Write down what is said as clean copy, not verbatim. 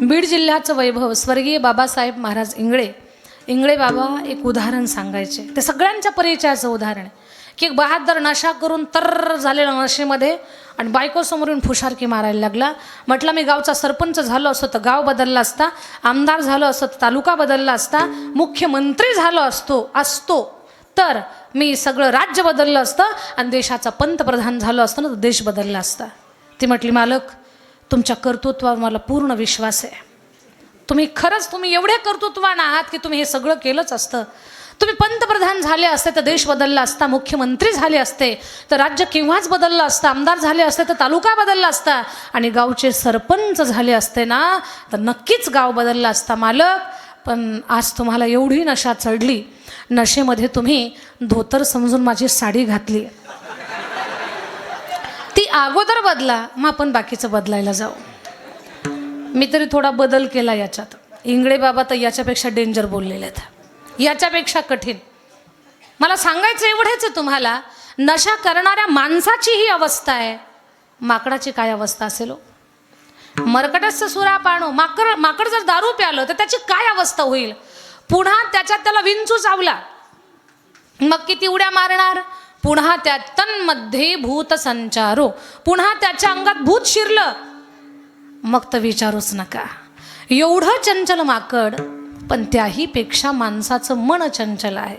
बीड जिल्ह्याचं वैभव स्वर्गीय बाबासाहेब महाराज इंगळे बाबा एक उदाहरण सांगायचे. ते सगळ्यांच्या परिचयाचं उदाहरण आहे की एक बहादर नशा करून तर झालेला नशेमध्ये आणि बायकोसमोरून फुशारकी मारायला लागला. म्हटलं मी गावचा सरपंच झालो असतो तर गाव बदलला असता, आमदार झालो असतो तर तालुका बदलला असता, मुख्यमंत्री झालो असतो तर मी सगळं राज्य बदललं असतं आणि देशाचा पंतप्रधान झालो असतो ना तर देश बदलला असता. ती म्हटली मालक तुमच्या कर्तृत्वावर मला पूर्ण विश्वास आहे. तुम्ही एवढे कर्तृत्वान आहात की तुम्ही हे सगळं केलंच असतं. तुम्ही पंतप्रधान झाले असते तर देश बदलला असता, मुख्यमंत्री झाले असते तर राज्य केव्हाच बदललं असतं, आमदार झाले असते तर तालुका बदलला असता आणि गावचे सरपंच झाले असते ना तर नक्कीच गाव बदलला असता मालक. पण आज तुम्हाला एवढी नशा चढली, नशेमध्ये तुम्ही धोतर समजून माझी साडी घातली. ती अगोदर बदला, मग आपण बाकीचं बदलायला जाऊ. मी तरी थोडा बदल केला याच्यात. इंगळे बाबा तर याच्यापेक्षा डेंजर बोललेले आहेत, याच्यापेक्षा कठीण. मला सांगायचं एवढेच आहे तुम्हाला, नशा करणाऱ्या माणसाची ही अवस्था आहे, माकडाची काय अवस्था असेल हो. मरकटच सुरा पाणो, माकड जर दारू प्यालं तर त्याची काय अवस्था होईल. पुन्हा त्याच्यात त्याला विंचू चावला मग किती उड्या मारणार. पुन्हा त्या तन्मध्ये भूत संचारो, पुन्हा त्याच्या अंगात भूत शिरलं मग तर विचारूच नका. एवढं चंचल माकड, पण त्याही पेक्षा माणसाचं मन चंचल आहे.